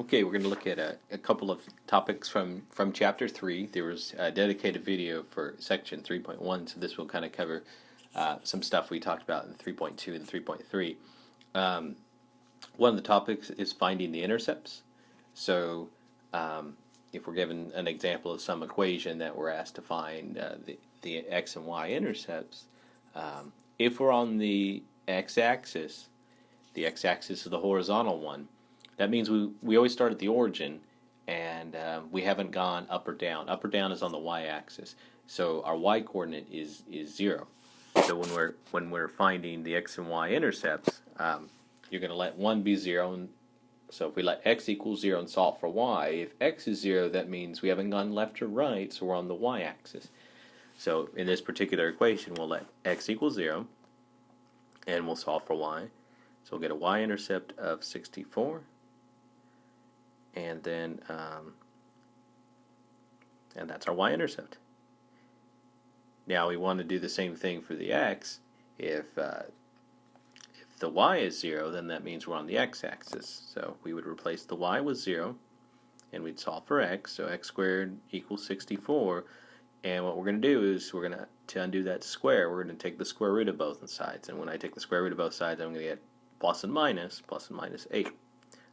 Okay, we're going to look at a couple of topics from Chapter 3. There was a dedicated video for Section 3.1, so this will kind of cover some stuff we talked about in 3.2 and 3.3. One of the topics is finding the intercepts. So if we're given an example of some equation that we're asked to find the x and y intercepts, if we're on the x-axis is the horizontal one. That means we always start at the origin, and we haven't gone up or down. Up or down is on the y-axis, so our y-coordinate is 0. So when we're finding the x and y intercepts, you're going to let 1 be 0. And so if we let x equal 0 and solve for y, if x is 0, that means we haven't gone left or right, so we're on the y-axis. So in this particular equation, we'll let x equal 0, and we'll solve for y. So we'll get a y-intercept of 64. And then, and that's our y-intercept. Now we want to do the same thing for the x. If the y is 0, then that means we're on the x-axis. So we would replace the y with 0, and we'd solve for x. So x squared equals 64. And what we're going to do is to undo that square, we're going to take the square root of both sides. And when I take the square root of both sides, I'm going to get plus and minus 8.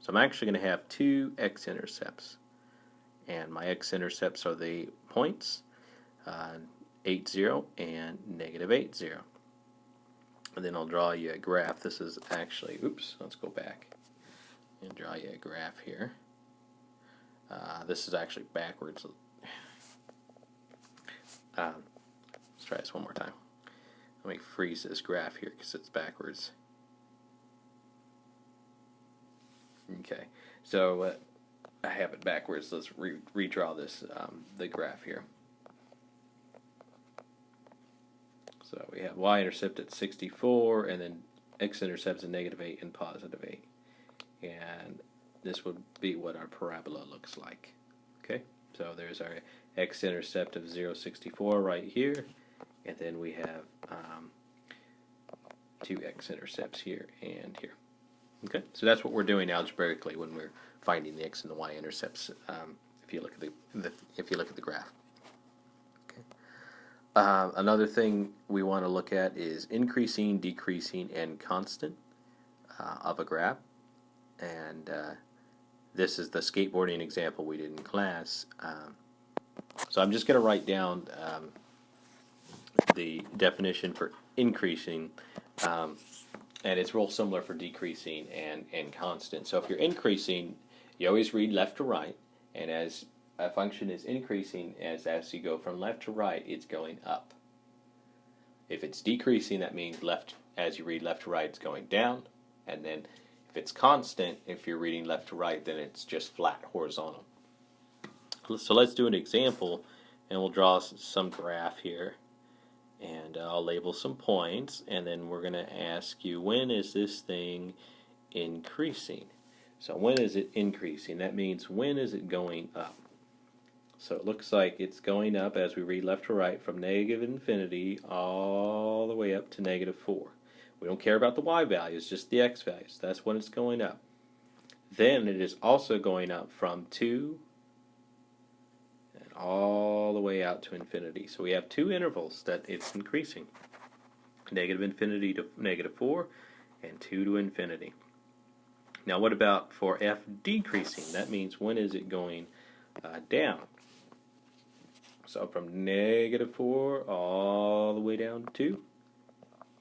So I'm actually going to have two x-intercepts, and my x-intercepts are the points 8, 0 and negative 8, 0. And then I'll draw you a graph. This is actually, let's go back and draw you a graph here. This is actually backwards. Let's try this one more time. Let me freeze this graph here because it's backwards. Okay, so I have it backwards. Let's redraw this, the graph here. So we have y-intercept at 64, and then x-intercepts at negative 8 and positive 8. And this would be what our parabola looks like. Okay, so there's our x-intercept of 0.64 right here, and then we have two x-intercepts here and here. Okay, so that's what we're doing algebraically when we're finding the x and the y intercepts. If you look at the graph. Okay. Another thing we want to look at is increasing, decreasing, and constant of a graph. And this is the skateboarding example we did in class. So I'm just going to write down the definition for increasing. And it's real similar for decreasing and constant. So if you're increasing, you always read left to right, and as a function is increasing, as you go from left to right, it's going up. If it's decreasing, that means as you read left to right, it's going down. And then if it's constant, if you're reading left to right, then it's just flat horizontal. So let's do an example, and we'll draw some graph here. And I'll label some points, and then we're going to ask you, when is this thing increasing? So when is it increasing? That means when is it going up? So it looks like it's going up as we read left to right from negative infinity all the way up to negative 4. We don't care about the y values, just the x values. That's when it's going up. Then it is also going up from 2 all the way out to infinity. So we have two intervals that it's increasing. Negative infinity to negative 4 and 2 to infinity. Now what about for f decreasing? That means when is it going down? So from negative 4 all the way down to 2,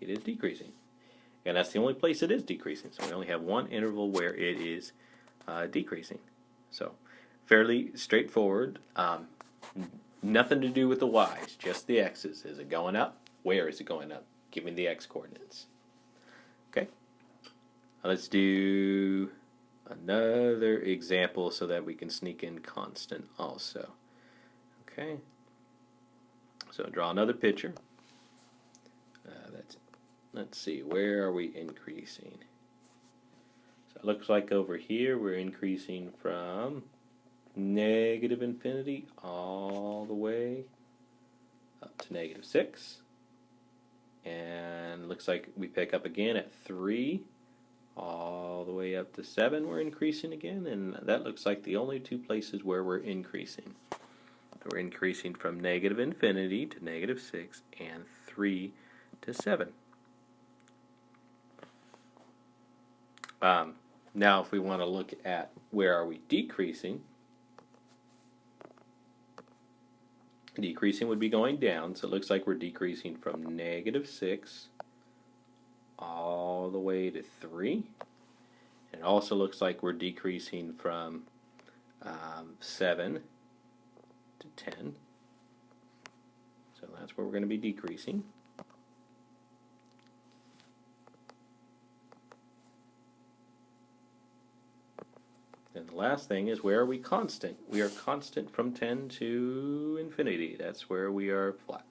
it is decreasing. And that's the only place it is decreasing. So we only have one interval where it is decreasing. So fairly straightforward. Nothing to do with the y's, just the x's. Is it going up? Where is it going up? Give me the x coordinates. Okay. Let's do another example so that we can sneak in constant also. Okay. So draw another picture. Let's see, where are we increasing? So it looks like over here we're increasing from negative infinity all the way up to negative 6, and looks like we pick up again at 3 all the way up to 7 we're increasing again, and that looks like the only two places where we're increasing. We're increasing from negative infinity to negative 6 and 3 to 7. Now if we want to look at where are we decreasing, decreasing would be going down, so it looks like we're decreasing from negative 6 all the way to 3. It also looks like we're decreasing from 7 to 10. So that's where we're going to be decreasing. And the last thing is, where are we constant? We are constant from 10 to infinity. That's where we are flat.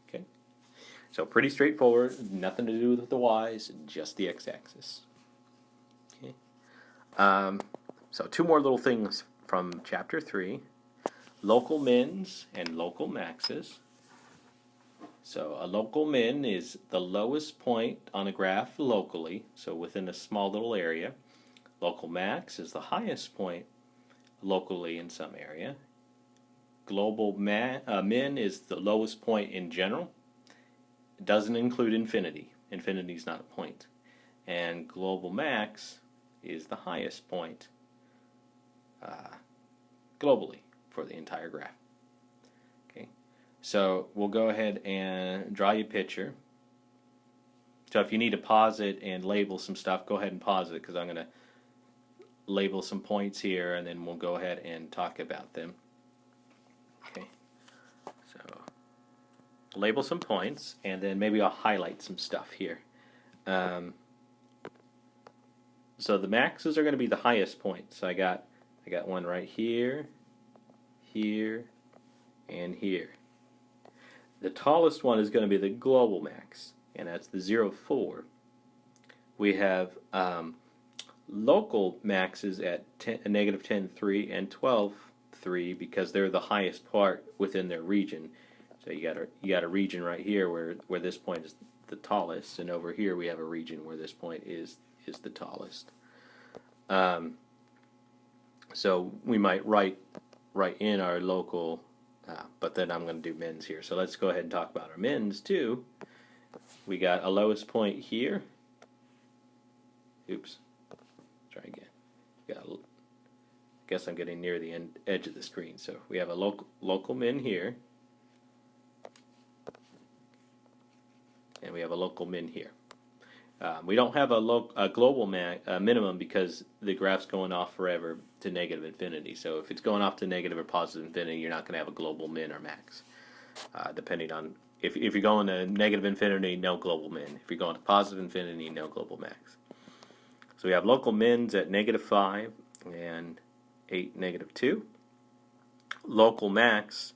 Okay? So pretty straightforward, nothing to do with the y's, just the x-axis. Okay? So two more little things from chapter 3. Local mins and local maxes. So a local min is the lowest point on a graph locally, so within a small little area. Local max is the highest point locally in some area. Global min is the lowest point in general. It doesn't include infinity. Infinity is not a point. And global max is the highest point globally for the entire graph. Okay, so we'll go ahead and draw you a picture. So if you need to pause it and label some stuff, go ahead and pause it, because I'm going to label some points here, and then we'll go ahead and talk about them. Okay, so label some points, and then maybe I'll highlight some stuff here. So the maxes are going to be the highest point. So I got one right here, here, and here. The tallest one is going to be the global max, and that's the 0, 4. We have local maxes at negative 10, 3, and 12, 3, because they're the highest part within their region. So you got a region right here where this point is the tallest, and over here we have a region where this point is the tallest. So we might write in our local, but then I'm going to do mins here. So let's go ahead and talk about our mins too. We got a lowest point here. Oops. Try again. Guess I'm getting near the edge of the screen. So we have a local min here, and we have a local min here. We don't have a global minimum because the graph's going off forever to negative infinity. So if it's going off to negative or positive infinity, you're not going to have a global min or max. Depending on if you're going to negative infinity, no global min. If you're going to positive infinity, no global max. So we have local mins at negative 5 and 8, negative 2. Local max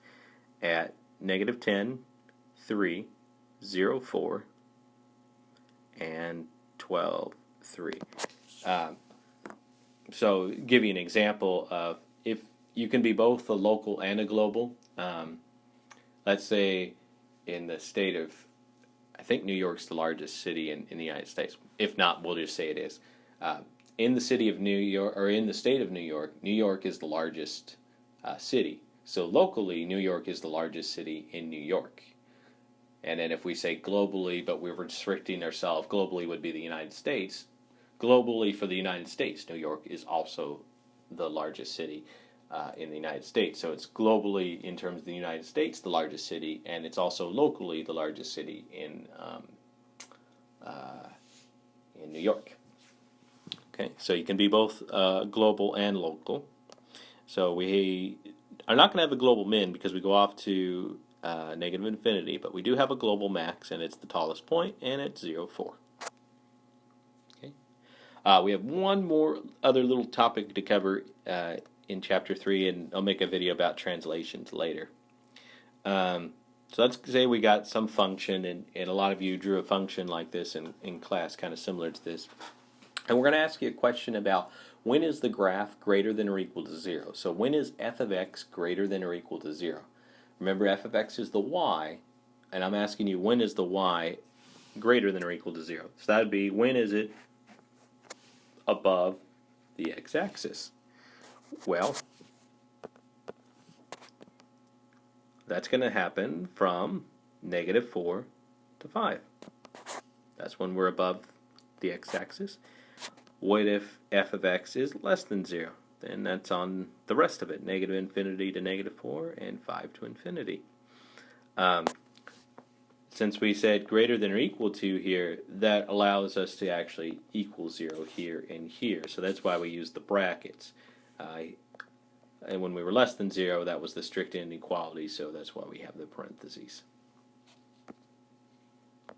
at negative 10, 3, 0, 4, and 12, 3. So give you an example of if you can be both a local and a global. Let's say in the state of, I think New York's the largest city in the United States. If not, we'll just say it is. In the city of New York, or in the state of New York is the largest city. So locally, New York is the largest city in New York. And then if we say globally, but we're restricting ourselves, globally would be the United States. Globally for the United States, New York is also the largest city in the United States. So it's globally, in terms of the United States, the largest city, and it's also locally the largest city in New York. Okay, so you can be both global and local. So we are not going to have a global min because we go off to negative infinity, but we do have a global max, and it's the tallest point, and it's 0, 4. Okay, we have one more other little topic to cover in chapter 3, and I'll make a video about translations later. So let's say we got some function, and a lot of you drew a function like this in class, kind of similar to this. And we're going to ask you a question about when is the graph greater than or equal to 0. So when is f of x greater than or equal to 0? Remember, f of x is the y, and I'm asking you when is the y greater than or equal to 0. So that would be, when is it above the x-axis? Well, that's going to happen from -4 to 5. That's when we're above the x-axis. What if f of x is less than 0? Then that's on the rest of it, -infinity to -4 and 5 to infinity. Since we said greater than or equal to here, that allows us to actually equal 0 here and here. So that's why we use the brackets. And when we were less than 0, that was the strict inequality, so that's why we have the parentheses.